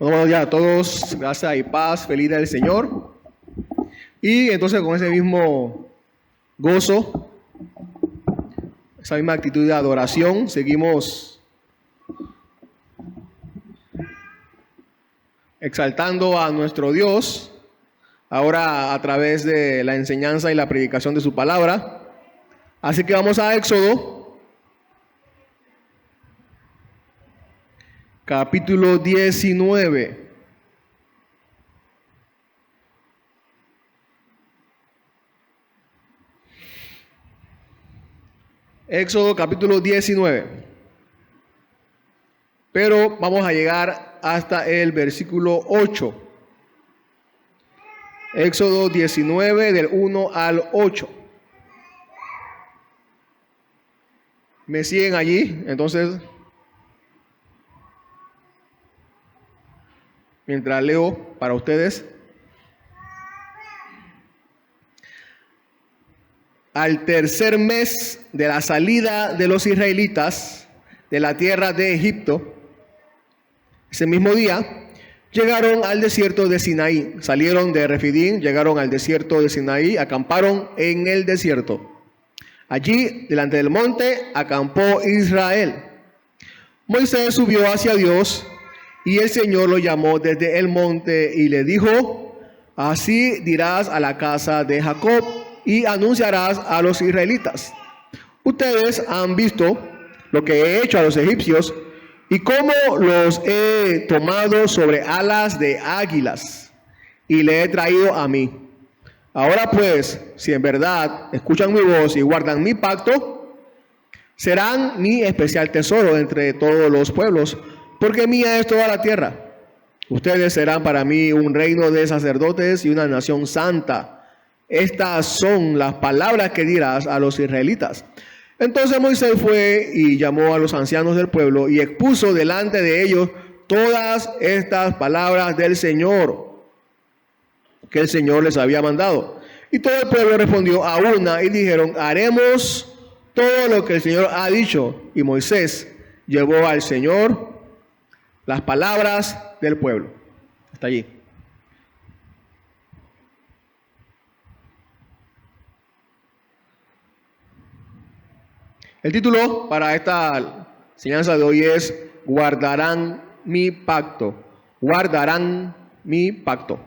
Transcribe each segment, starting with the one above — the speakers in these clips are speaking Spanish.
Bueno, ya a todos, gracias y paz, feliz día del Señor. Y entonces con ese mismo gozo, esa misma actitud de adoración, seguimos exaltando a nuestro Dios, ahora a través de la enseñanza y la predicación de su palabra. Así que vamos a Éxodo, capítulo 19. Éxodo capítulo 19. Pero vamos a llegar hasta el versículo 8. Éxodo 19 del 1 al 8. ¿Me siguen allí? Entonces, mientras leo para ustedes. Al tercer mes de la salida de los israelitas de la tierra de Egipto, ese mismo día, llegaron al desierto de Sinaí. Salieron de Refidín, llegaron al desierto de Sinaí, acamparon en el desierto. Allí, delante del monte, acampó Israel. Moisés subió hacia Dios y el Señor lo llamó desde el monte y le dijo: así dirás a la casa de Jacob y anunciarás a los israelitas: ustedes han visto lo que he hecho a los egipcios y cómo los he tomado sobre alas de águilas y le he traído a mí. Ahora pues, si en verdad escuchan mi voz y guardan mi pacto, serán mi especial tesoro entre todos los pueblos, porque mía es toda la tierra. Ustedes serán para mí un reino de sacerdotes y una nación santa. Estas son las palabras que dirás a los israelitas. Entonces Moisés fue y llamó a los ancianos del pueblo y expuso delante de ellos todas estas palabras del Señor que el Señor les había mandado. Y todo el pueblo respondió a una y dijeron: haremos todo lo que el Señor ha dicho. Y Moisés llevó al Señor las palabras del pueblo. Hasta allí. El título para esta enseñanza de hoy es: guardarán mi pacto. Guardarán mi pacto.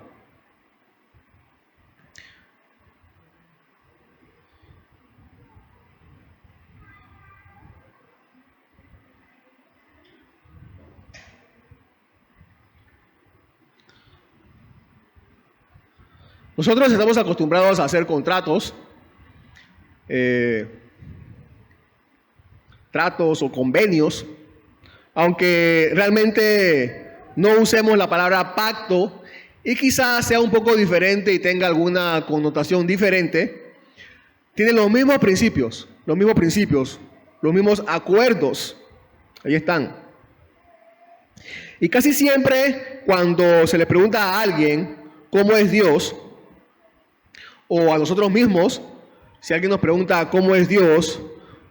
Nosotros estamos acostumbrados a hacer contratos, tratos o convenios, aunque realmente no usemos la palabra pacto y quizás sea un poco diferente y tenga alguna connotación diferente. Tienen los mismos principios, los mismos acuerdos. Ahí están. Y casi siempre cuando se le pregunta a alguien cómo es Dios, o a nosotros mismos, si alguien nos pregunta cómo es Dios,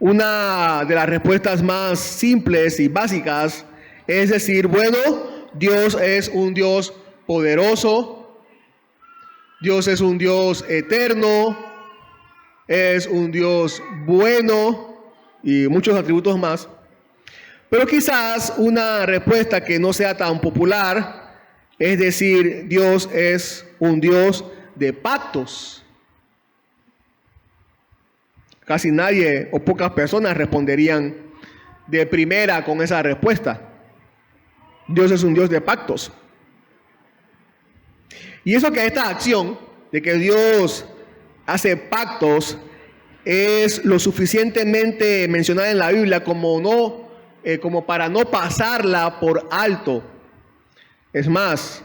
una de las respuestas más simples y básicas es decir: bueno, Dios es un Dios poderoso, Dios es un Dios eterno, es un Dios bueno y muchos atributos más. Pero quizás una respuesta que no sea tan popular es decir: Dios es un Dios de pactos. Casi nadie o pocas personas responderían de primera con esa respuesta. Dios es un Dios de pactos. Y eso que esta acción de que Dios hace pactos es lo suficientemente mencionada en la Biblia como para no pasarla por alto. Es más,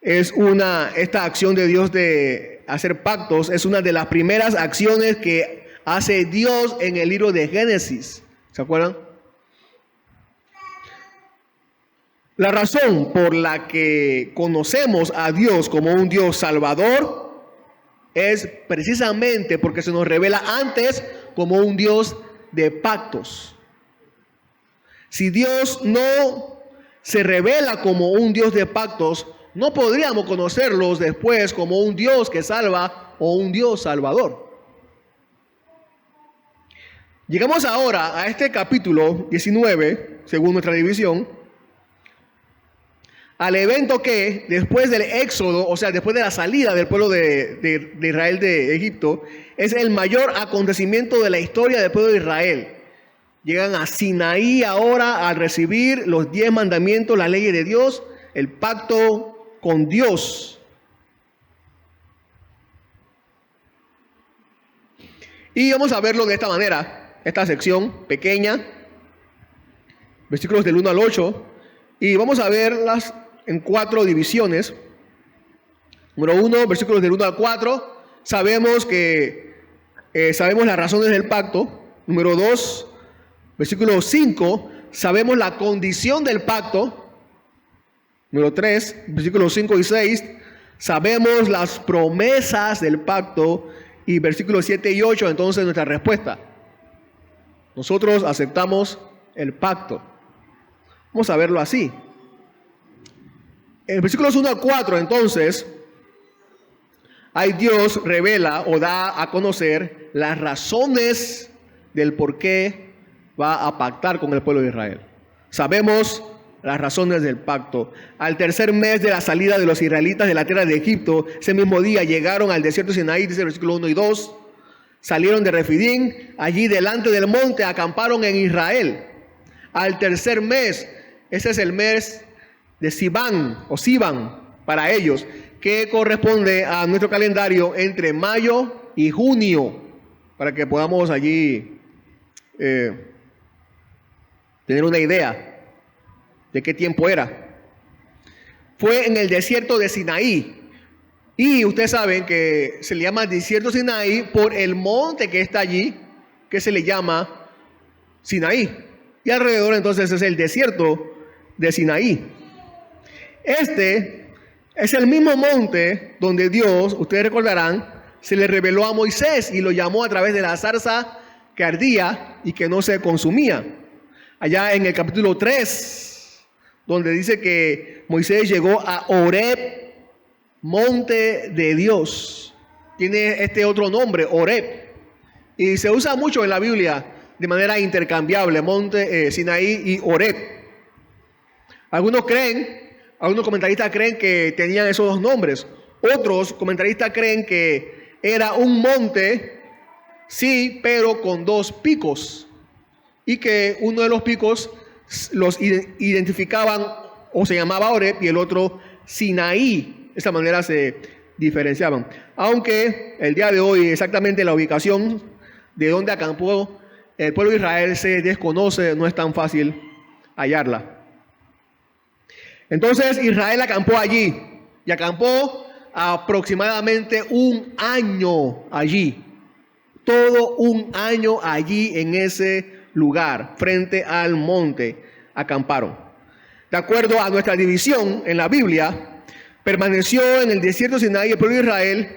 esta acción de Dios de hacer pactos es una de las primeras acciones que hace Dios en el libro de Génesis. ¿Se acuerdan? La razón por la que conocemos a Dios como un Dios salvador es precisamente porque se nos revela antes como un Dios de pactos. Si Dios no se revela como un Dios de pactos, no podríamos conocerlos después como un Dios que salva o un Dios salvador. Llegamos ahora a este capítulo 19, según nuestra división, al evento que después del éxodo, o sea, después de la salida del pueblo de Israel de Egipto, es el mayor acontecimiento de la historia del pueblo de Israel. Llegan a Sinaí ahora al recibir los 10 mandamientos, las leyes de Dios, el pacto con Dios. Y vamos a verlo de esta manera. Esta sección pequeña, versículos del 1 al 8, y vamos a verlas en 4 divisiones. Número 1, versículos del 1 al 4, sabemos las razones del pacto. Número 2, versículo 5, sabemos la condición del pacto. Número 3, versículos 5 y 6, sabemos las promesas del pacto. Y versículos 7 y 8, entonces nuestra respuesta. Nosotros aceptamos el pacto. Vamos a verlo así. En versículos 1 al 4, entonces, ahí Dios revela o da a conocer las razones del por qué va a pactar con el pueblo de Israel. Sabemos las razones del pacto. Al tercer mes de la salida de los israelitas de la tierra de Egipto, ese mismo día llegaron al desierto de Sinaí, dice el versículo 1 y 2. Salieron de Refidín, allí delante del monte acamparon en Israel. Al tercer mes, ese es el mes de Sivan o Sivan para ellos, que corresponde a nuestro calendario entre mayo y junio, para que podamos allí tener una idea de qué tiempo era. Fue en el desierto de Sinaí. Y ustedes saben que se le llama desierto Sinaí por el monte que está allí, que se le llama Sinaí. Y alrededor entonces es el desierto de Sinaí. Este es el mismo monte donde Dios, ustedes recordarán, se le reveló a Moisés y lo llamó a través de la zarza que ardía y que no se consumía. Allá en el capítulo 3, donde dice que Moisés llegó a Horeb, monte de Dios. Tiene este otro nombre, Horeb, y se usa mucho en la Biblia de manera intercambiable, monte Sinaí y Horeb. Algunos comentaristas creen que tenían esos dos nombres. Otros comentaristas creen que era un monte, sí, pero con 2 picos, y que uno de los picos los identificaban o se llamaba Horeb y el otro Sinaí. De esta manera se diferenciaban. Aunque el día de hoy exactamente la ubicación de donde acampó el pueblo de Israel se desconoce, no es tan fácil hallarla. Entonces Israel acampó allí y acampó aproximadamente 1 año allí. Todo 1 año allí en ese lugar, frente al monte, acamparon. De acuerdo a nuestra división en la Biblia, permaneció en el desierto de Sinaí el pueblo de Israel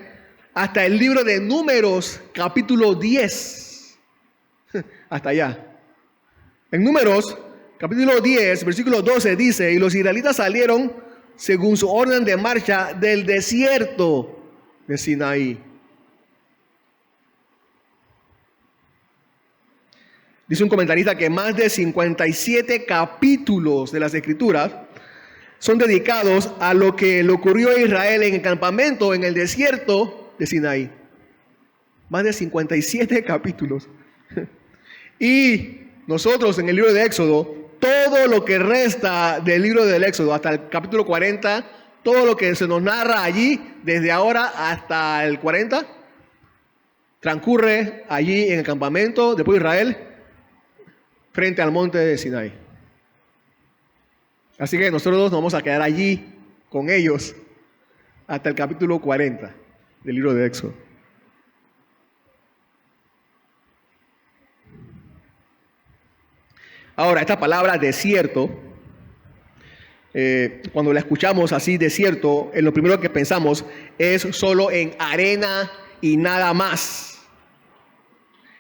hasta el libro de Números, capítulo 10. Hasta allá. En Números, capítulo 10, versículo 12 dice: y los israelitas salieron según su orden de marcha del desierto de Sinaí. Dice un comentarista que más de 57 capítulos de las Escrituras son dedicados a lo que le ocurrió a Israel en el campamento en el desierto de Sinaí. Más de 57 capítulos. Y nosotros en el libro de Éxodo, todo lo que resta del libro del Éxodo hasta el capítulo 40, todo lo que se nos narra allí, desde ahora hasta el 40, transcurre allí en el campamento del pueblo de Israel, frente al monte de Sinaí. Así que nosotros nos vamos a quedar allí con ellos hasta el capítulo 40 del libro de Éxodo. Ahora, esta palabra desierto, cuando la escuchamos así, desierto, lo primero que pensamos es solo en arena y nada más.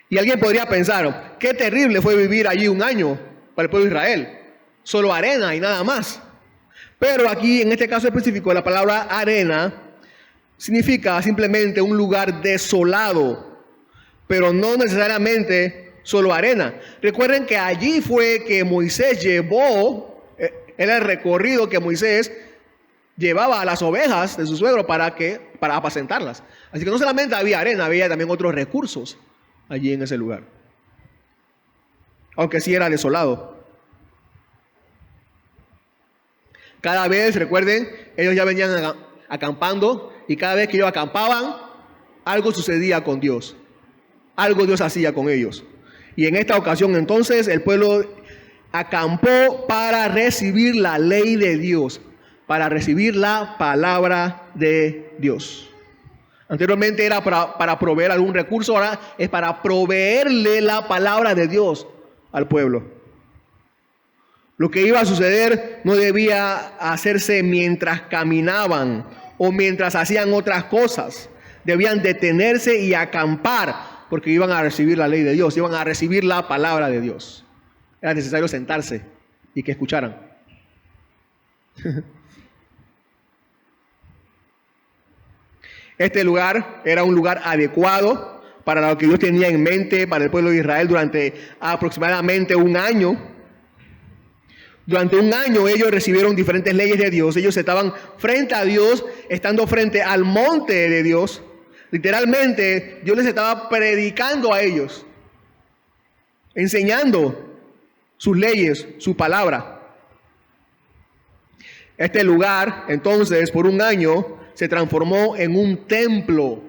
Y alguien podría pensar, qué terrible fue vivir allí 1 año para el pueblo de Israel. solo arena y nada más. Pero aquí, en este caso específico, la palabra arena significa simplemente un lugar desolado, pero no necesariamente solo arena. Recuerden que allí fue que Moisés llevó, era el recorrido que Moisés llevaba a las ovejas de su suegro para apacentarlas. Así que no solamente había arena, había también otros recursos allí en ese lugar. Aunque sí era desolado. Cada vez, recuerden, ellos ya venían acampando y cada vez que ellos acampaban, algo sucedía con Dios. Algo Dios hacía con ellos. Y en esta ocasión entonces el pueblo acampó para recibir la ley de Dios, para recibir la palabra de Dios. Anteriormente era para proveer algún recurso, ahora es para proveerle la palabra de Dios al pueblo. Lo que iba a suceder no debía hacerse mientras caminaban o mientras hacían otras cosas. Debían detenerse y acampar porque iban a recibir la ley de Dios, iban a recibir la palabra de Dios. Era necesario sentarse y que escucharan. Este lugar era un lugar adecuado para lo que Dios tenía en mente para el pueblo de Israel durante aproximadamente un año. Durante un año ellos recibieron diferentes leyes de Dios. Ellos estaban frente a Dios, estando frente al monte de Dios. Literalmente, Dios les estaba predicando a ellos, enseñando sus leyes, su palabra. Este lugar, entonces, por un año, se transformó en un templo.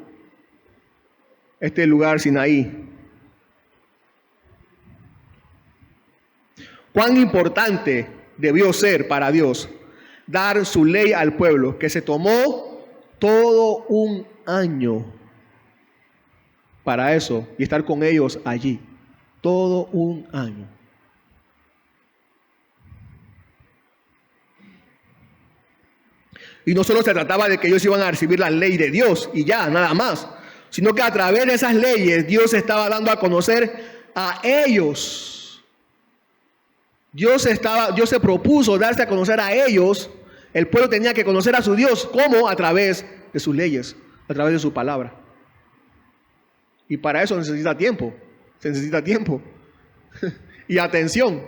Este lugar, Sinaí. Cuán importante debió ser para Dios dar su ley al pueblo, que se tomó todo un año para eso y estar con ellos allí. Todo un año. Y no solo se trataba de que ellos iban a recibir la ley de Dios y ya, nada más, sino que a través de esas leyes Dios estaba dando a conocer a ellos. Dios se propuso darse a conocer a ellos. El pueblo tenía que conocer a su Dios. ¿Cómo? A través de sus leyes, a través de su palabra. Y para eso necesita tiempo. Se necesita tiempo. Y atención.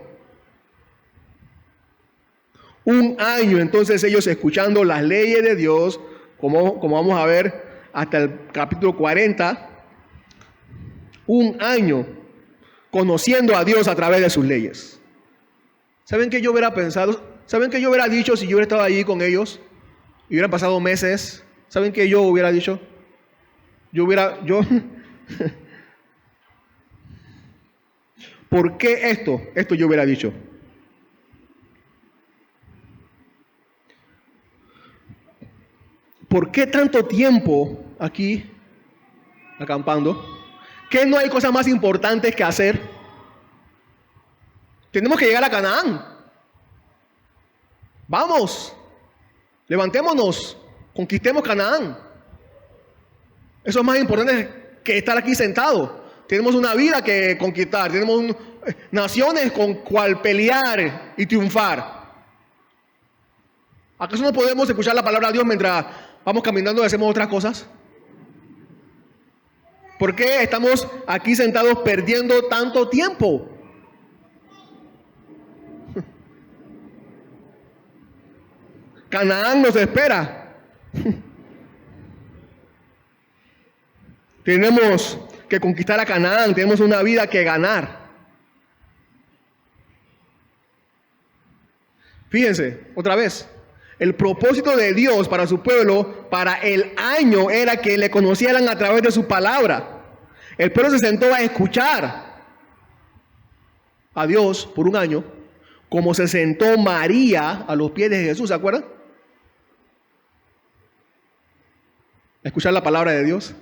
Un año entonces ellos escuchando las leyes de Dios, como vamos a ver hasta el capítulo 40. Un año conociendo a Dios a través de sus leyes. ¿Saben qué yo hubiera pensado? ¿Saben qué yo hubiera dicho si yo hubiera estado allí con ellos? Y hubieran pasado meses. ¿Saben qué yo hubiera dicho? ¿Por qué esto? Esto yo hubiera dicho. ¿Por qué tanto tiempo aquí acampando? ¿Qué no hay cosas más importantes que hacer? Tenemos que llegar a Canaán. Vamos, levantémonos, conquistemos Canaán. Eso es más importante que estar aquí sentado. Tenemos una vida que conquistar, tenemos naciones con cual pelear y triunfar. ¿Acaso no podemos escuchar la palabra de Dios mientras vamos caminando y hacemos otras cosas? ¿Por qué estamos aquí sentados perdiendo tanto tiempo? Canaán nos espera. Tenemos que conquistar a Canaán, tenemos una vida que ganar. Fíjense, otra vez, el propósito de Dios para su pueblo, para el año, era que le conocieran a través de su palabra. El pueblo se sentó a escuchar a Dios por un año, como se sentó María a los pies de Jesús, ¿se acuerdan? A escuchar la palabra de Dios.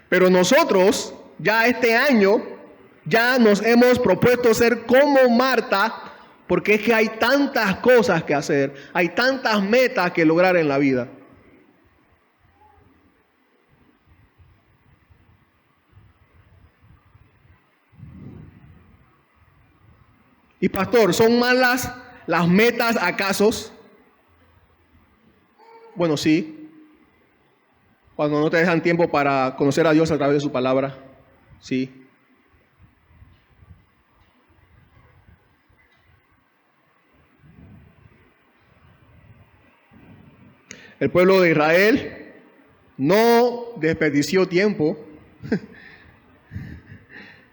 Pero nosotros, ya este año, ya nos hemos propuesto ser como Marta, porque es que hay tantas cosas que hacer, hay tantas metas que lograr en la vida. Y pastor, ¿son malas las metas acaso? Bueno, sí. Cuando no te dejan tiempo para conocer a Dios a través de su palabra, sí. El pueblo de Israel no desperdició tiempo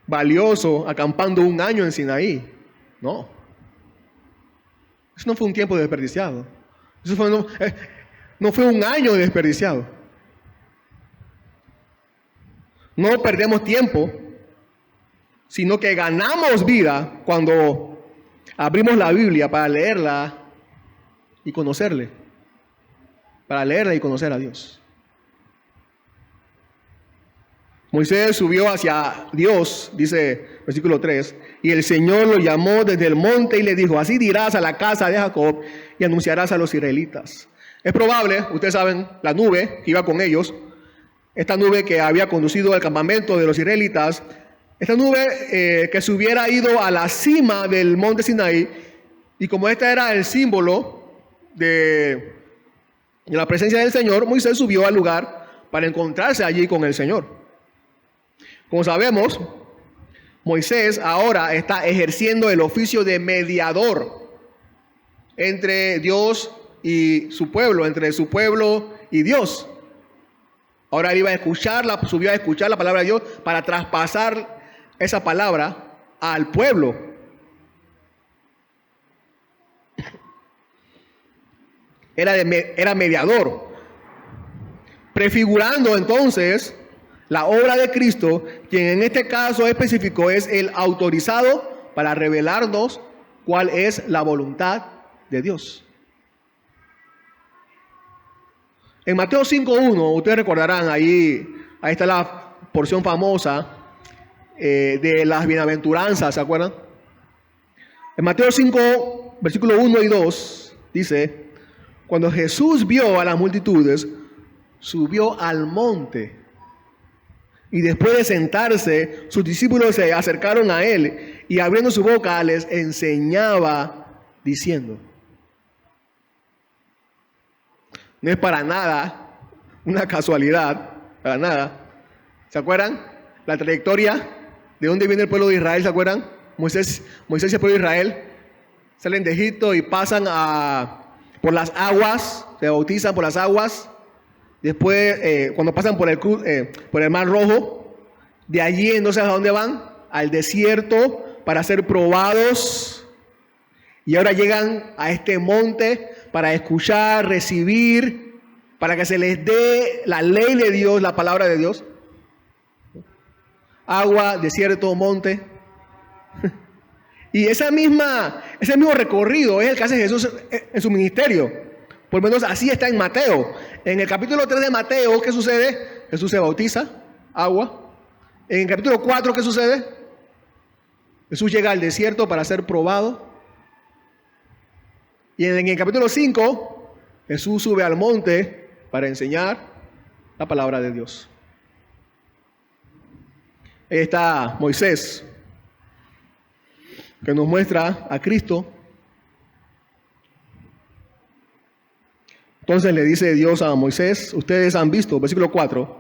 valioso acampando un año en Sinaí. No. Eso no fue un tiempo desperdiciado. Eso no fue un año desperdiciado. No perdemos tiempo, sino que ganamos vida cuando abrimos la Biblia para leerla y conocerle. Para leerla y conocer a Dios. Moisés subió hacia Dios, dice versículo 3, y el Señor lo llamó desde el monte y le dijo, así dirás a la casa de Jacob y anunciarás a los israelitas. Es probable, ustedes saben, la nube que iba con ellos, esta nube que había conducido al campamento de los israelitas, esta nube que se hubiera ido a la cima del monte Sinaí, y como este era el símbolo de la presencia del Señor, Moisés subió al lugar para encontrarse allí con el Señor. Como sabemos, Moisés ahora está ejerciendo el oficio de mediador entre Dios y su pueblo, entre su pueblo y Dios. Ahora él iba a subió a escuchar la palabra de Dios para traspasar esa palabra al pueblo. Era mediador, prefigurando entonces la obra de Cristo, quien en este caso específico es el autorizado para revelarnos cuál es la voluntad de Dios. En Mateo 5.1, ustedes recordarán, ahí está la porción famosa de las bienaventuranzas, ¿se acuerdan? En Mateo 5, versículos 1 y 2, dice, cuando Jesús vio a las multitudes, subió al monte. Y después de sentarse, sus discípulos se acercaron a él y abriendo su boca les enseñaba diciendo. No es para nada una casualidad, para nada. ¿Se acuerdan? La trayectoria de dónde viene el pueblo de Israel, ¿se acuerdan? Moisés y el pueblo de Israel salen de Egipto y pasan por las aguas, se bautizan por las aguas. Después, cuando pasan por el Mar Rojo, de allí entonces, ¿a dónde van? Al desierto para ser probados. Y ahora llegan a este monte para escuchar, recibir, para que se les dé la ley de Dios, la palabra de Dios. Agua, desierto, monte. Y ese mismo recorrido es el que hace Jesús en su ministerio. Por lo menos así está en Mateo. En el capítulo 3 de Mateo, ¿qué sucede? Jesús se bautiza, agua. En el capítulo 4, ¿qué sucede? Jesús llega al desierto para ser probado. Y en el capítulo 5, Jesús sube al monte para enseñar la palabra de Dios. Ahí está Moisés, que nos muestra a Cristo. Entonces le dice Dios a Moisés, ustedes han visto, versículo 4,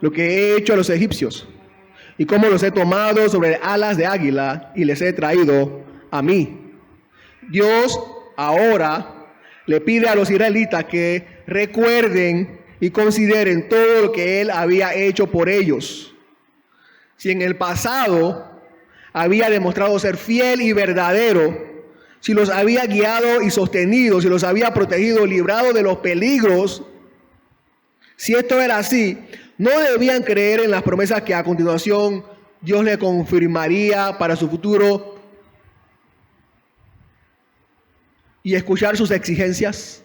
lo que he hecho a los egipcios y cómo los he tomado sobre alas de águila y les he traído a mí. Dios ahora le pide a los israelitas que recuerden y consideren todo lo que Él había hecho por ellos. Si en el pasado había demostrado ser fiel y verdadero, si los había guiado y sostenido, si los había protegido, librado de los peligros, si esto era así, no debían creer en las promesas que a continuación Dios le confirmaría para su futuro y escuchar sus exigencias.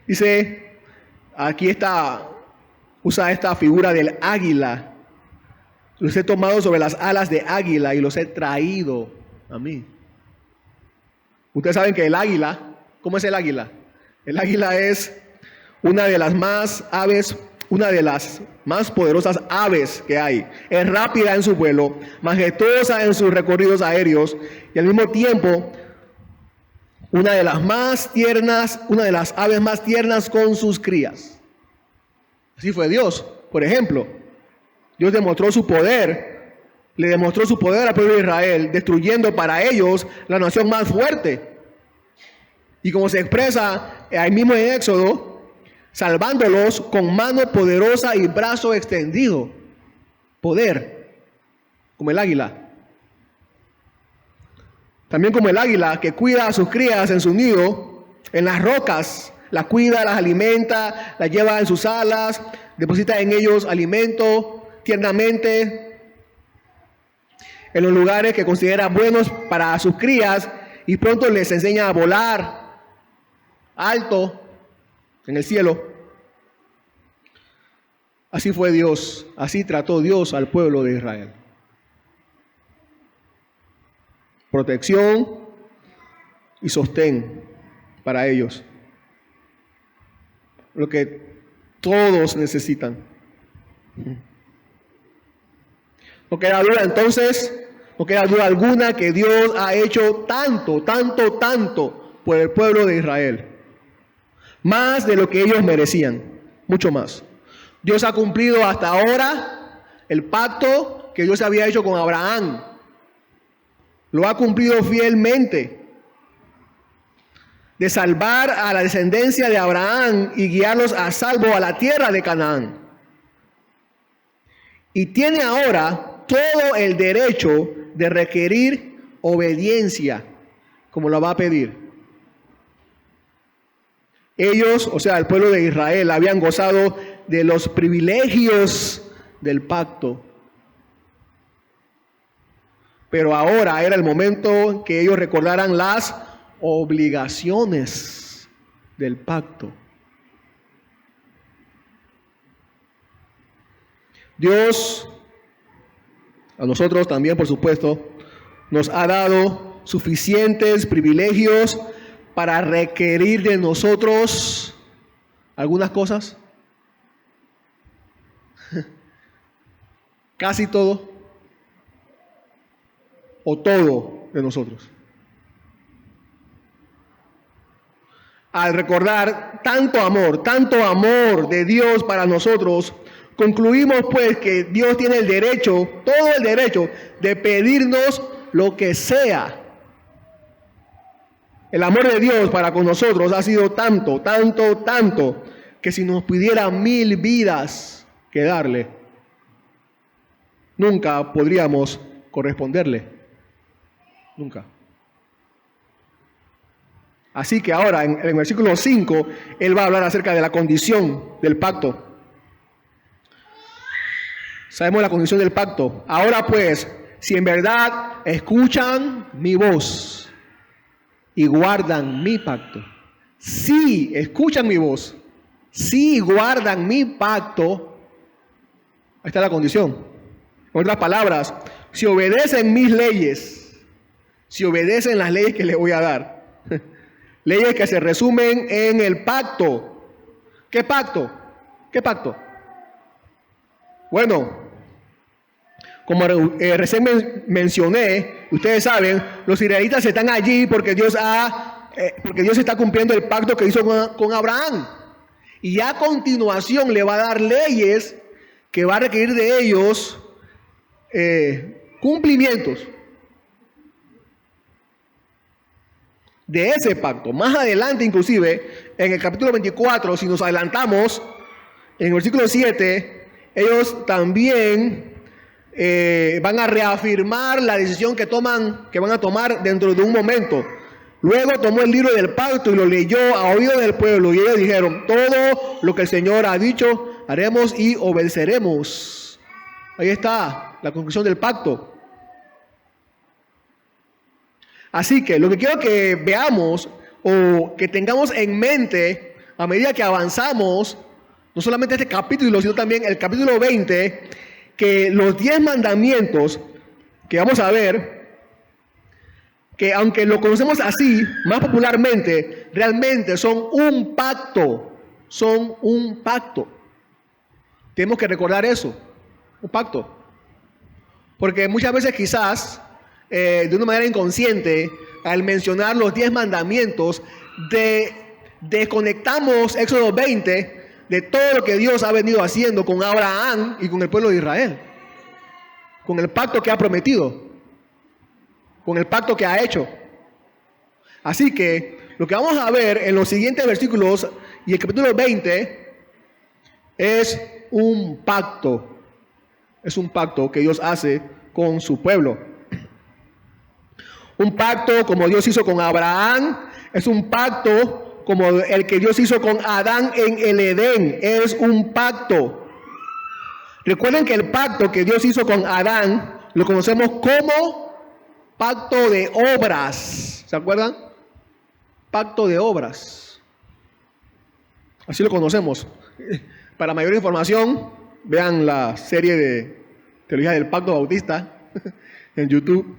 Dice, usa esta figura del águila. Los he tomado sobre las alas de águila y los he traído a mí. Ustedes saben que el águila, ¿cómo es el águila? El águila es una de las aves una de las más poderosas aves que hay. Es rápida en su vuelo, majestuosa en sus recorridos aéreos y al mismo tiempo una de las aves más tiernas con sus crías. Así fue Dios. Por ejemplo, Dios demostró su poder, le demostró su poder al pueblo de Israel, destruyendo para ellos la nación más fuerte. Y como se expresa ahí mismo en Éxodo, salvándolos con mano poderosa y brazo extendido. Poder, como el águila. También como el águila que cuida a sus crías en su nido, en las rocas, las cuida, las alimenta, las lleva en sus alas, deposita en ellos alimento tiernamente, en los lugares que considera buenos para sus crías, y pronto les enseña a volar alto en el cielo. Así fue Dios, así trató Dios al pueblo de Israel. Protección y sostén para ellos. Lo que todos necesitan. No queda duda entonces, no queda duda alguna que Dios ha hecho tanto por el pueblo de Israel. Más de lo que ellos merecían, mucho más. Dios ha cumplido hasta ahora el pacto que Dios había hecho con Abraham. Lo ha cumplido fielmente, de salvar a la descendencia de Abraham y guiarlos a salvo a la tierra de Canaán. Y tiene ahora todo el derecho de requerir obediencia, como lo va a pedir. Ellos, o sea, el pueblo de Israel, habían gozado de los privilegios del pacto. Pero ahora era el momento que ellos recordaran las obligaciones del pacto. Dios, a nosotros también, por supuesto, nos ha dado suficientes privilegios para requerir de nosotros algunas cosas. Casi todo o todo de nosotros. Al recordar tanto amor de Dios para nosotros, concluimos pues que Dios tiene el derecho, todo el derecho de pedirnos lo que sea. El amor de Dios para con nosotros ha sido tanto, que si nos pidiera 1000 vidas que darle, nunca podríamos corresponderle. Nunca. Así que ahora, en el versículo 5, Él va a hablar acerca de la condición del pacto. Sabemos la condición del pacto. Ahora pues, si en verdad escuchan mi voz y guardan mi pacto. Si escuchan mi voz, si guardan mi pacto, ahí está la condición. En otras palabras, si obedecen mis leyes, si obedecen las leyes que les voy a dar, leyes que se resumen en el pacto. ¿Qué pacto? ¿Qué pacto? Bueno, como recién mencioné, ustedes saben, los israelitas están allí porque Dios está cumpliendo el pacto que hizo con Abraham. Y a continuación le va a dar leyes que va a requerir de ellos cumplimientos de ese pacto. Más adelante, inclusive, en el capítulo 24, si nos adelantamos, en el versículo 7, ellos también van a reafirmar la decisión que van a tomar dentro de un momento. Luego tomó el libro del pacto y lo leyó a oídos del pueblo, y ellos dijeron: todo lo que el Señor ha dicho haremos y obedeceremos. Ahí está la conclusión del pacto. Así que lo que quiero que veamos o que tengamos en mente a medida que avanzamos, no solamente este capítulo, sino también el capítulo 20, que los 10 mandamientos que vamos a ver, que aunque lo conocemos así, más popularmente, realmente son un pacto, Tenemos que recordar eso, un pacto. Porque muchas veces quizás, de una manera inconsciente, al mencionar los 10 mandamientos, desconectamos Éxodo 20 de todo lo que Dios ha venido haciendo con Abraham y con el pueblo de Israel. Con el pacto que ha prometido. Con el pacto que ha hecho. Así que lo que vamos a ver en los siguientes versículos y el capítulo 20 es un pacto. Es un pacto que Dios hace con su pueblo. Un pacto como Dios hizo con Abraham. Es un pacto como el que Dios hizo con Adán en el Edén. Es un pacto. Recuerden que el pacto que Dios hizo con Adán lo conocemos como pacto de obras. ¿Se acuerdan? Pacto de obras. Así lo conocemos. Para mayor información, vean la serie de Teología del Pacto Bautista en YouTube.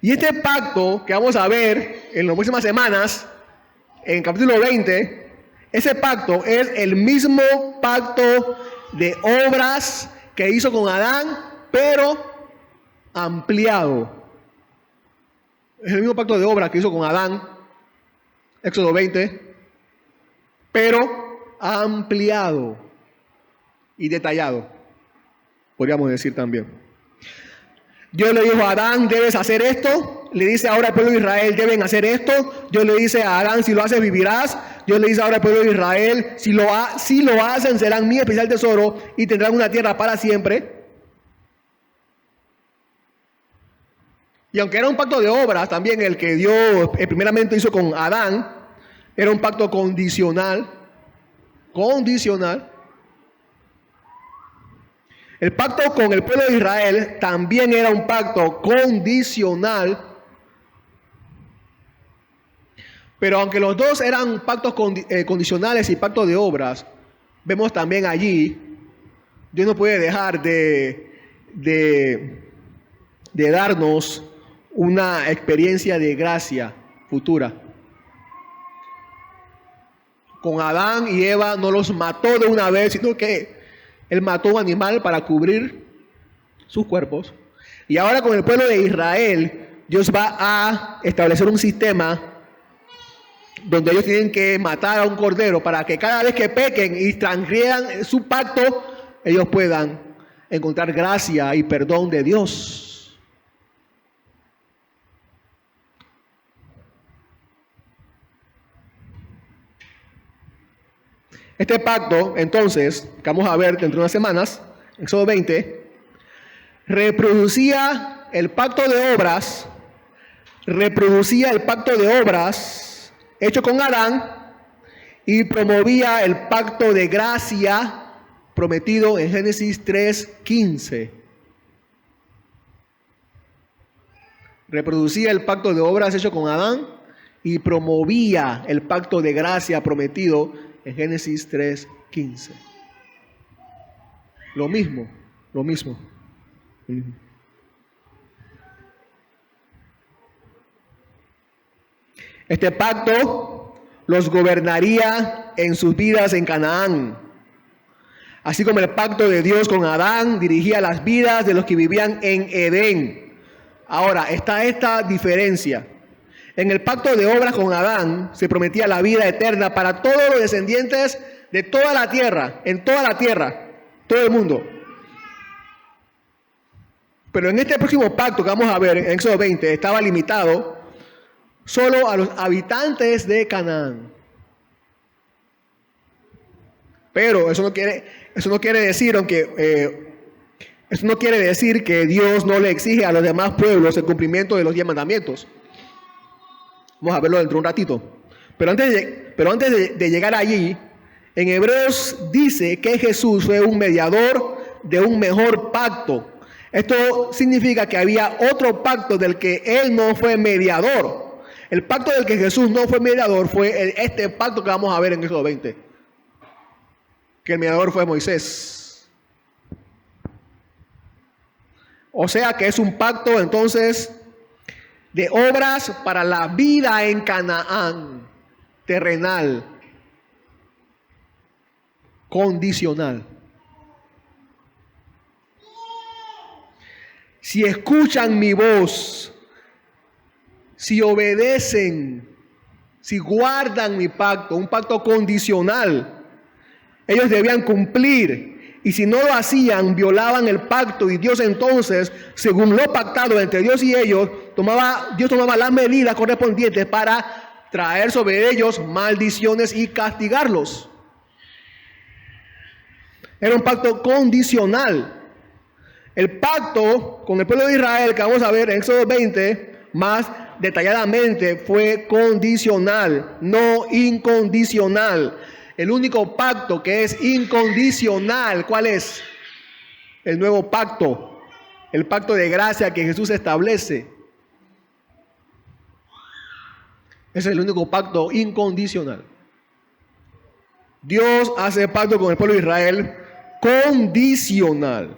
Y este pacto que vamos a ver en las próximas semanas, en el capítulo 20, ese pacto es el mismo pacto de obras que hizo con Adán, pero ampliado. Es el mismo pacto de obras que hizo con Adán, Éxodo 20, pero ampliado y detallado, podríamos decir también. Dios le dijo a Adán, debes hacer esto. Le dice ahora al pueblo de Israel, deben hacer esto. Dios le dice a Adán, si lo haces vivirás. Dios le dice ahora al pueblo de Israel, si lo hacen serán mi especial tesoro y tendrán una tierra para siempre. Y aunque era un pacto de obras, también el que Dios primeramente hizo con Adán, era un pacto condicional. Condicional. El pacto con el pueblo de Israel también era un pacto condicional. Pero aunque los dos eran pactos condicionales y pactos de obras, vemos también allí, Dios no puede dejar de darnos una experiencia de gracia futura. Con Adán y Eva no los mató de una vez, sino que Él mató un animal para cubrir sus cuerpos. Y ahora con el pueblo de Israel, Dios va a establecer un sistema donde ellos tienen que matar a un cordero para que cada vez que pequen y transgredan su pacto, ellos puedan encontrar gracia y perdón de Dios. Este pacto, entonces, que vamos a ver dentro de unas semanas, Éxodo 20, reproducía el pacto de obras hecho con Adán y promovía el pacto de gracia prometido en Génesis 3:15. Reproducía el pacto de obras hecho con Adán y promovía el pacto de gracia prometido en Génesis 3:15. Lo mismo. Este pacto los gobernaría en sus vidas en Canaán. Así como el pacto de Dios con Adán dirigía las vidas de los que vivían en Edén. Ahora, está esta diferencia. En el pacto de obras con Adán se prometía la vida eterna para todos los descendientes de toda la tierra, en toda la tierra, todo el mundo. Pero en este próximo pacto que vamos a ver, en Éxodo 20, estaba limitado solo a los habitantes de Canaán. Pero eso no quiere decir que Dios no le exige a los demás pueblos el cumplimiento de los 10 mandamientos. Vamos a verlo dentro de un ratito. Pero antes de llegar allí, en Hebreos dice que Jesús fue un mediador de un mejor pacto. Esto significa que había otro pacto del que Él no fue mediador. El pacto del que Jesús no fue mediador fue este pacto que vamos a ver en Éxodo 20. Que el mediador fue Moisés. O sea que es un pacto entonces de obras para la vida en Canaán, terrenal. condicional. Si escuchan mi voz, si obedecen, si guardan mi pacto, un pacto condicional, ellos debían cumplir. Y si no lo hacían, violaban el pacto. Y Dios entonces, según lo pactado entre Dios y ellos, Dios tomaba las medidas correspondientes para traer sobre ellos maldiciones y castigarlos. Era un pacto condicional. El pacto con el pueblo de Israel, que vamos a ver en Éxodo 20, más detalladamente, fue condicional, no incondicional. El único pacto que es incondicional, ¿cuál es? El nuevo pacto, el pacto de gracia que Jesús establece. Ese es el único pacto incondicional. Dios hace pacto con el pueblo de Israel condicional.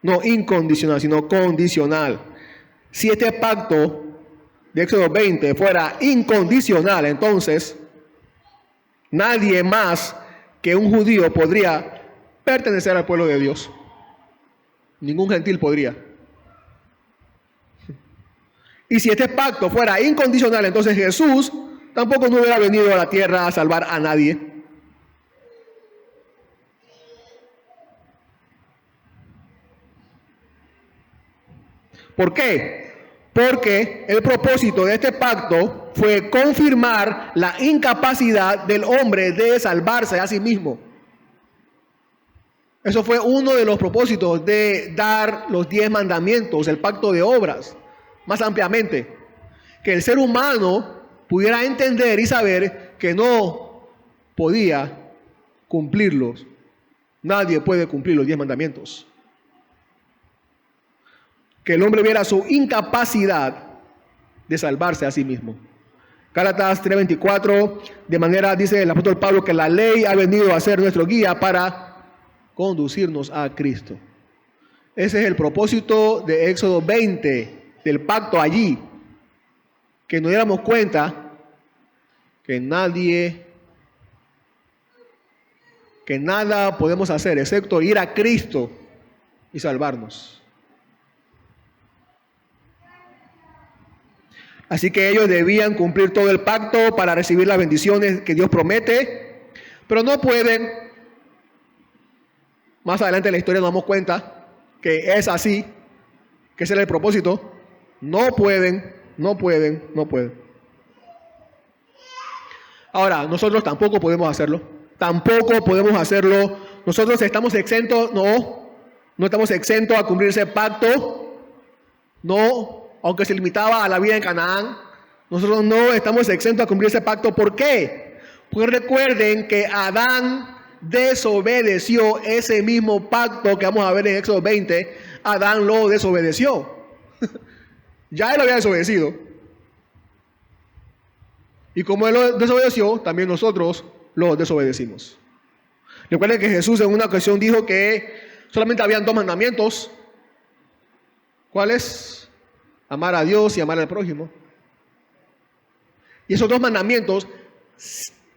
No incondicional, sino condicional. Si este pacto de Éxodo 20 fuera incondicional, entonces nadie más que un judío podría pertenecer al pueblo de Dios. Ningún gentil podría. Y si este pacto fuera incondicional, entonces Jesús tampoco no hubiera venido a la tierra a salvar a nadie. ¿Por qué? Porque el propósito de este pacto fue confirmar la incapacidad del hombre de salvarse a sí mismo. Eso fue uno de los propósitos de dar los 10 mandamientos, el pacto de obras, más ampliamente. Que el ser humano pudiera entender y saber que no podía cumplirlos. Nadie puede cumplir los 10 mandamientos. Que el hombre viera su incapacidad de salvarse a sí mismo. Gálatas 3:24, de manera, dice el apóstol Pablo, que la ley ha venido a ser nuestro guía para conducirnos a Cristo. Ese es el propósito de Éxodo 20, del pacto allí. Que nos diéramos cuenta que nada podemos hacer excepto ir a Cristo y salvarnos. Así que ellos debían cumplir todo el pacto para recibir las bendiciones que Dios promete, pero no pueden. Más adelante en la historia nos damos cuenta que es así, que ese era el propósito. No pueden. Ahora, nosotros tampoco podemos hacerlo. Nosotros estamos exentos, no estamos exentos a cumplir ese pacto. No. Aunque se limitaba a la vida en Canaán, nosotros no estamos exentos a cumplir ese pacto. ¿Por qué? Pues recuerden que Adán desobedeció ese mismo pacto que vamos a ver en Éxodo 20. Adán lo desobedeció. Ya él lo había desobedecido. Y como él lo desobedeció, también nosotros lo desobedecimos. Recuerden que Jesús en una ocasión dijo que solamente habían 2 mandamientos. ¿Cuáles? Amar a Dios y amar al prójimo. Y esos 2 mandamientos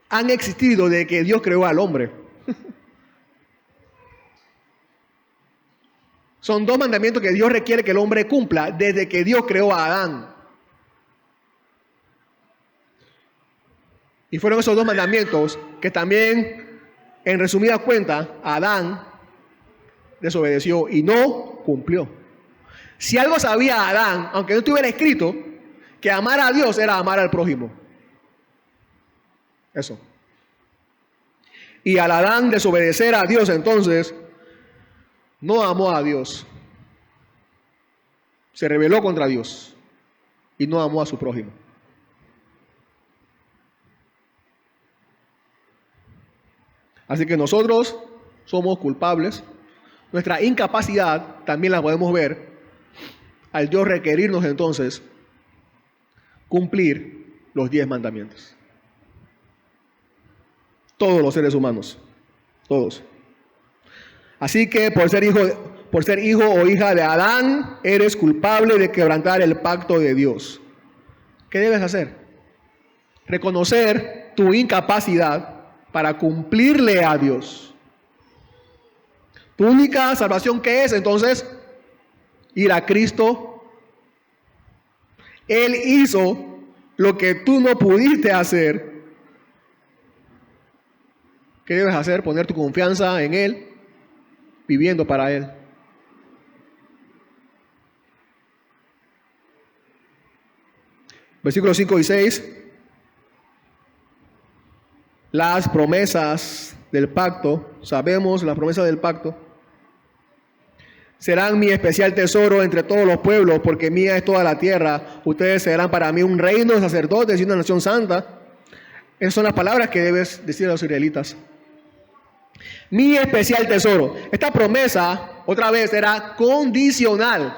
han existido desde que Dios creó al hombre. Son 2 mandamientos que Dios requiere que el hombre cumpla desde que Dios creó a Adán. Y fueron esos 2 mandamientos que también, en resumida cuenta, Adán desobedeció y no cumplió. Si algo sabía Adán, aunque no estuviera escrito, que amar a Dios era amar al prójimo. Eso. Y al Adán desobedecer a Dios, entonces, no amó a Dios. Se rebeló contra Dios y no amó a su prójimo. Así que nosotros somos culpables. Nuestra incapacidad también la podemos ver al Dios requerirnos entonces cumplir los 10 mandamientos. Todos los seres humanos, todos. Así que por ser hijo o hija de Adán, eres culpable de quebrantar el pacto de Dios. ¿Qué debes hacer? Reconocer tu incapacidad para cumplirle a Dios. Tu única salvación, ¿qué es? Entonces, ir a Cristo. Él hizo lo que tú no pudiste hacer. ¿Qué debes hacer? Poner tu confianza en Él, viviendo para Él. Versículos 5 y 6. Las promesas del pacto, sabemos las promesas del pacto. Serán mi especial tesoro entre todos los pueblos, porque mía es toda la tierra. Ustedes serán para mí un reino de sacerdotes y una nación santa. Esas son las palabras que debes decir a los israelitas. Mi especial tesoro. Esta promesa, otra vez, era condicional.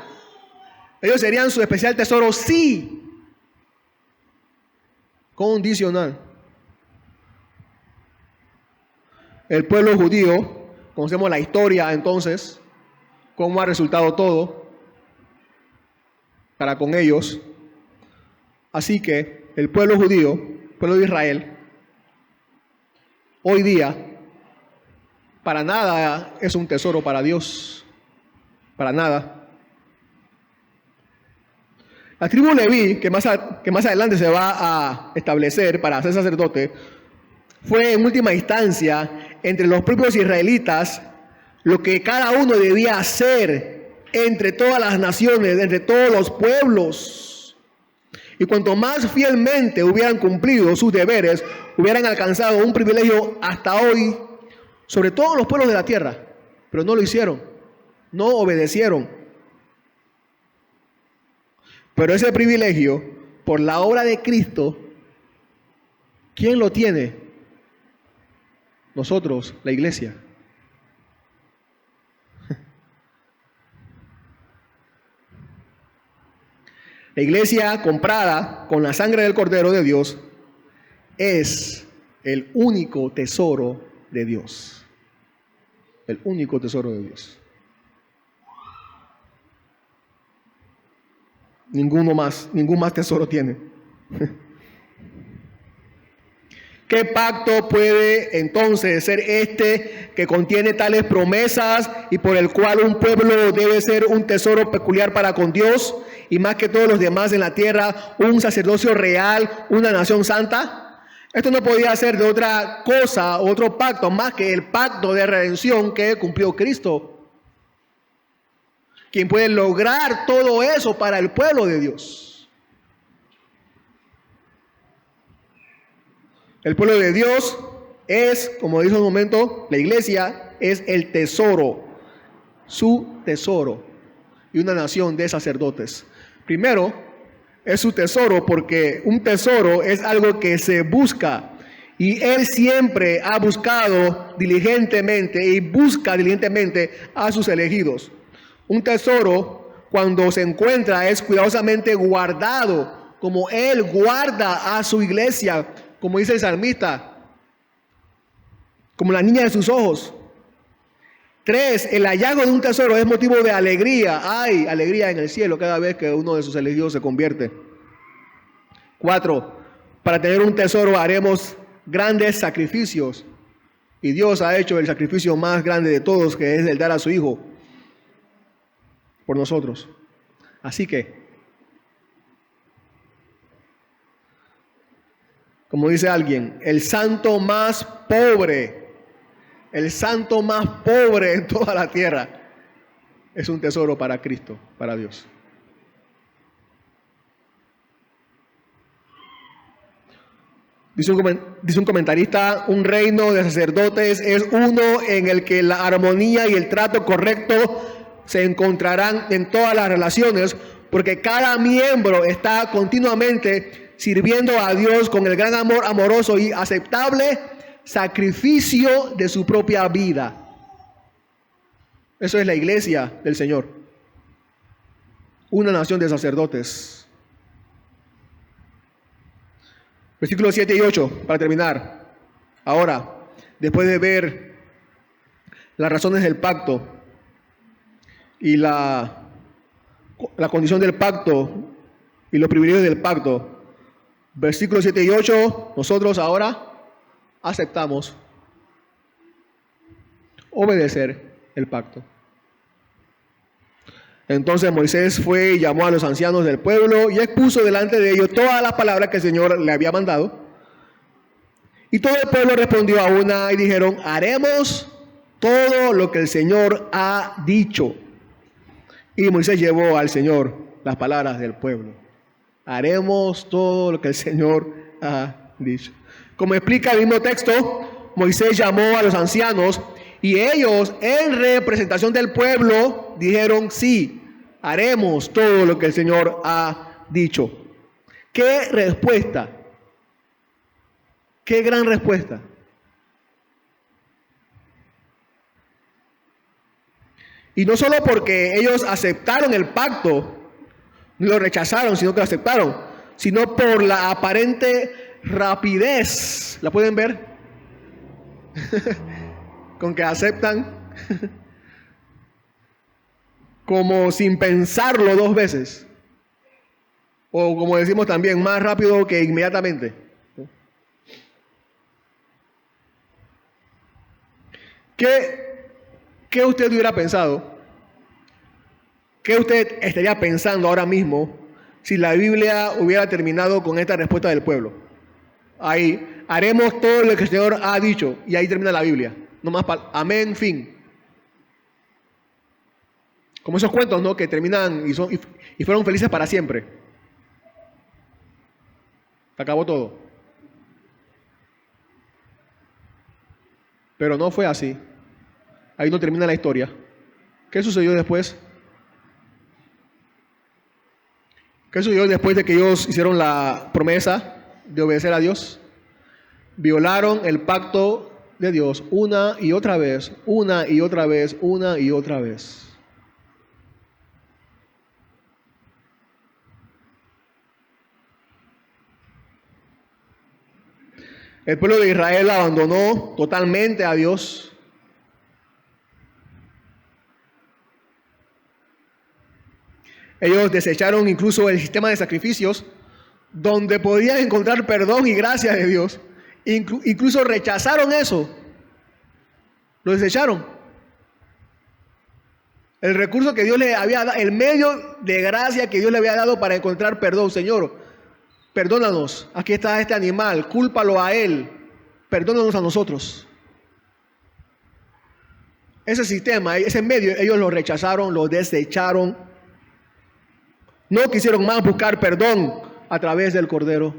Ellos serían su especial tesoro, sí. Condicional. El pueblo judío, conocemos la historia entonces, cómo ha resultado todo para con ellos. Así que el pueblo judío, el pueblo de Israel, hoy día, para nada es un tesoro para Dios. Para nada. La tribu Leví, que más adelante se va a establecer para ser sacerdote, fue en última instancia entre los propios israelitas lo que cada uno debía hacer entre todas las naciones, entre todos los pueblos. Y cuanto más fielmente hubieran cumplido sus deberes, hubieran alcanzado un privilegio hasta hoy sobre todos los pueblos de la tierra. Pero no lo hicieron, no obedecieron. Pero ese privilegio, por la obra de Cristo, ¿quién lo tiene? Nosotros, la iglesia. La iglesia comprada con la sangre del Cordero de Dios es el único tesoro de Dios. El único tesoro de Dios. Ningún más tesoro tiene. ¿Qué pacto puede entonces ser este que contiene tales promesas y por el cual un pueblo debe ser un tesoro peculiar para con Dios y más que todos los demás en la tierra, un sacerdocio real, una nación santa? Esto no podía ser de otra cosa, otro pacto más que el pacto de redención que cumplió Cristo, quien puede lograr todo eso para el pueblo de Dios. El pueblo de Dios es, como dice un momento, la iglesia es el tesoro, su tesoro, y una nación de sacerdotes. Primero, es su tesoro porque un tesoro es algo que se busca, y Él siempre ha buscado diligentemente y busca diligentemente a sus elegidos. Un tesoro, cuando se encuentra, es cuidadosamente guardado, como Él guarda a su iglesia, como dice el salmista, como la niña de sus ojos. 3, el hallazgo de un tesoro es motivo de alegría. Hay alegría en el cielo cada vez que uno de sus elegidos se convierte. 4, para tener un tesoro haremos grandes sacrificios. Y Dios ha hecho el sacrificio más grande de todos, que es el dar a su Hijo por nosotros. Así que, como dice alguien, el santo más pobre en toda la tierra es un tesoro para Cristo, para Dios. Dice un comentarista, un reino de sacerdotes es uno en el que la armonía y el trato correcto se encontrarán en todas las relaciones, porque cada miembro está continuamente sirviendo a Dios con el gran amor amoroso y aceptable sacrificio de su propia vida. Eso es la iglesia del Señor. Una nación de sacerdotes. Versículos 7 y 8, para terminar. Ahora, después de ver las razones del pacto y la condición del pacto y los privilegios del pacto, versículos 7 y 8, nosotros ahora aceptamos obedecer el pacto. Entonces Moisés fue y llamó a los ancianos del pueblo y expuso delante de ellos todas las palabras que el Señor le había mandado. Y todo el pueblo respondió a una y dijeron: haremos todo lo que el Señor ha dicho. Y Moisés llevó al Señor las palabras del pueblo. Haremos todo lo que el Señor ha dicho. Como explica el mismo texto, Moisés llamó a los ancianos y ellos, en representación del pueblo, dijeron: sí, haremos todo lo que el Señor ha dicho. ¿Qué respuesta? ¡Qué gran respuesta! Y no solo porque ellos aceptaron el pacto, no lo rechazaron, sino que lo aceptaron, sino por la aparente rapidez. ¿La pueden ver? Con que aceptan como sin pensarlo dos veces. O como decimos también, más rápido que inmediatamente. ¿Qué usted hubiera pensado? ¿Qué usted estaría pensando ahora mismo si la Biblia hubiera terminado con esta respuesta del pueblo? Ahí, haremos todo lo que el Señor ha dicho. Y ahí termina la Biblia. No más amén, fin. Como esos cuentos, ¿no? Que terminan y fueron felices para siempre. Se acabó todo. Pero no fue así. Ahí no termina la historia. ¿Qué sucedió después? ¿Qué sucedió después de que ellos hicieron la promesa de obedecer a Dios? Violaron el pacto de Dios una y otra vez, una y otra vez, una y otra vez. El pueblo de Israel abandonó totalmente a Dios. Ellos desecharon incluso el sistema de sacrificios, donde podían encontrar perdón y gracia de Dios. Incluso rechazaron eso. Lo desecharon. El recurso que Dios le había dado, el medio de gracia que Dios le había dado para encontrar perdón. Señor, perdónanos. Aquí está este animal. Cúlpalo a él. Perdónanos a nosotros. Ese sistema, ese medio, ellos lo rechazaron, lo desecharon. No quisieron más buscar perdón a través del Cordero.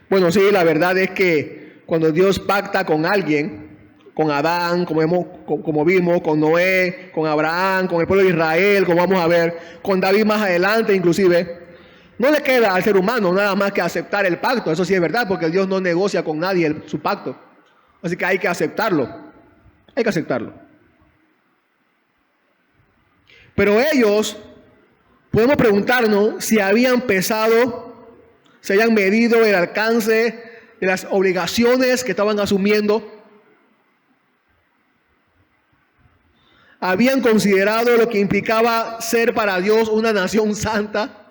Bueno, sí, la verdad es que cuando Dios pacta con alguien, con Adán, como vimos, con Noé, con Abraham, con el pueblo de Israel, como vamos a ver, con David más adelante inclusive, no le queda al ser humano nada más que aceptar el pacto. Eso sí es verdad, porque Dios no negocia con nadie su pacto. Así que hay que aceptarlo. Hay que aceptarlo. Pero ellos, podemos preguntarnos si habían pesado, si habían medido el alcance de las obligaciones que estaban asumiendo. Habían considerado lo que implicaba ser para Dios una nación santa.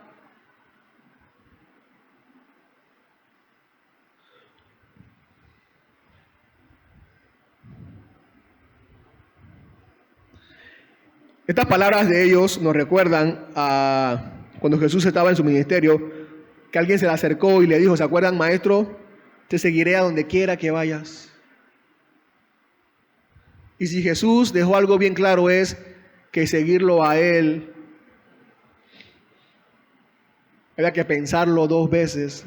Estas palabras de ellos nos recuerdan a cuando Jesús estaba en su ministerio, que alguien se le acercó y le dijo: ¿se acuerdan, maestro? Te seguiré a donde quiera que vayas. Y si Jesús dejó algo bien claro, es que seguirlo a Él había que pensarlo dos veces.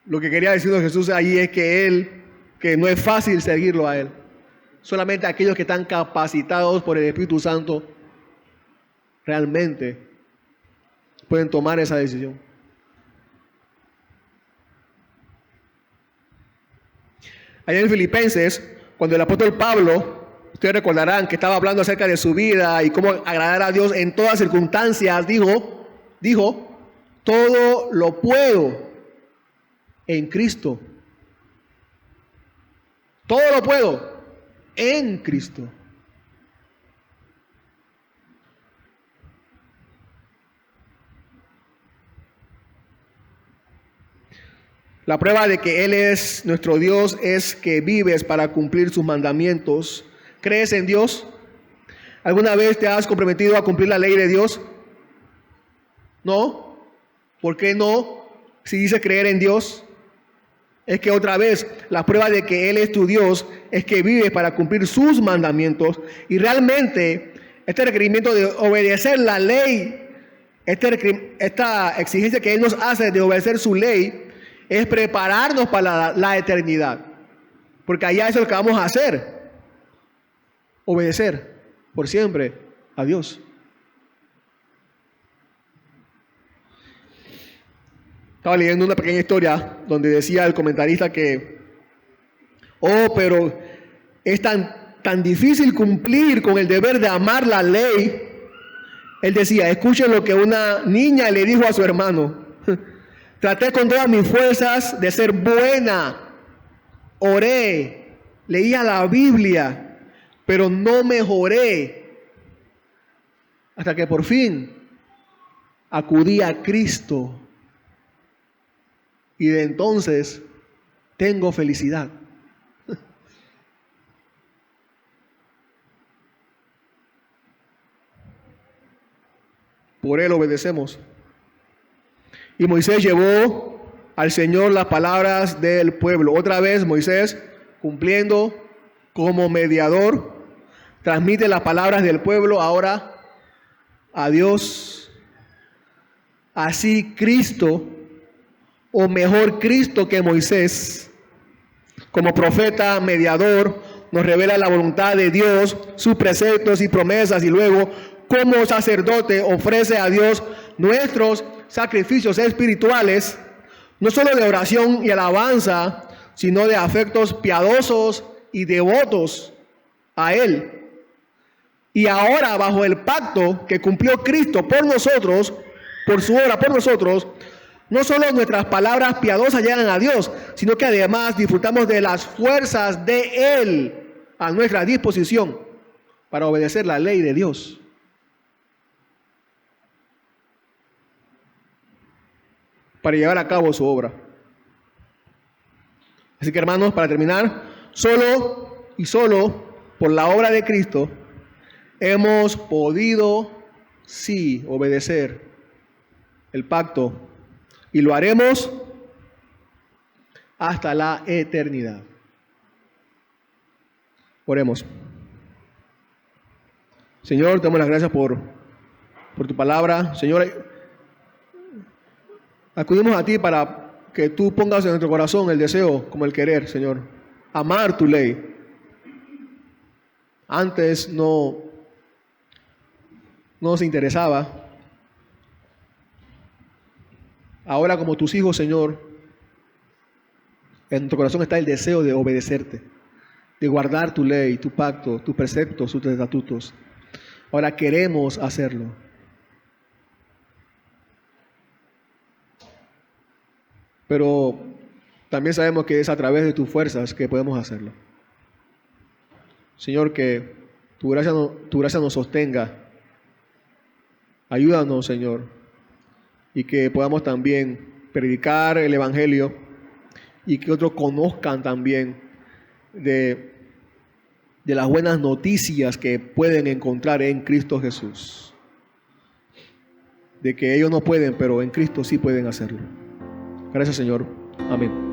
Lo que quería decirnos Jesús allí es que no es fácil seguirlo a Él. Solamente aquellos que están capacitados por el Espíritu Santo realmente pueden tomar esa decisión. Allá en Filipenses, cuando el apóstol Pablo, ustedes recordarán que estaba hablando acerca de su vida y cómo agradar a Dios en todas circunstancias, dijo, todo lo puedo en Cristo. Todo lo puedo en Cristo. La prueba de que Él es nuestro Dios es que vives para cumplir sus mandamientos. ¿Crees en Dios? ¿Alguna vez te has comprometido a cumplir la ley de Dios? ¿No? ¿Por qué no? Si dice creer en Dios. Es que otra vez, la prueba de que Él es tu Dios es que vives para cumplir sus mandamientos. Y realmente, este requerimiento de obedecer la ley, esta exigencia que Él nos hace de obedecer su ley, es prepararnos para la eternidad. Porque allá eso es lo que vamos a hacer. Obedecer por siempre a Dios. Estaba leyendo una pequeña historia donde decía el comentarista que, pero es tan difícil cumplir con el deber de amar la ley. Él decía, escuchen lo que una niña le dijo a su hermano. Traté con todas mis fuerzas de ser buena. Oré, leía la Biblia, pero no mejoré. Hasta que por fin acudí a Cristo. Y de entonces tengo felicidad. Por Él obedecemos. Y Moisés llevó al Señor las palabras del pueblo. Otra vez Moisés, cumpliendo como mediador, transmite las palabras del pueblo ahora a Dios. Así Cristo, o mejor Cristo que Moisés, como profeta, mediador, nos revela la voluntad de Dios, sus preceptos y promesas, y luego como sacerdote ofrece a Dios nuestros sacrificios espirituales, no solo de oración y alabanza, sino de afectos piadosos y devotos a Él. Y ahora, bajo el pacto que cumplió Cristo por nosotros, por su obra por nosotros, no solo nuestras palabras piadosas llegan a Dios, sino que además disfrutamos de las fuerzas de Él a nuestra disposición para obedecer la ley de Dios. Para llevar a cabo su obra. Así que, hermanos, para terminar, solo y solo por la obra de Cristo hemos podido, sí, obedecer el pacto, y lo haremos hasta la eternidad. Oremos. Señor, te damos las gracias por tu palabra. Señor, acudimos a ti para que tú pongas en nuestro corazón el deseo como el querer, Señor. Amar tu ley. Antes no nos interesaba. Ahora, como tus hijos, Señor, en nuestro corazón está el deseo de obedecerte, de guardar tu ley, tu pacto, tus preceptos, tus estatutos. Ahora queremos hacerlo. Pero también sabemos que es a través de tus fuerzas que podemos hacerlo. Señor, que tu gracia nos sostenga. Ayúdanos, Señor. Y que podamos también predicar el Evangelio y que otros conozcan también de las buenas noticias que pueden encontrar en Cristo Jesús. De que ellos no pueden, pero en Cristo sí pueden hacerlo. Gracias, Señor. Amén.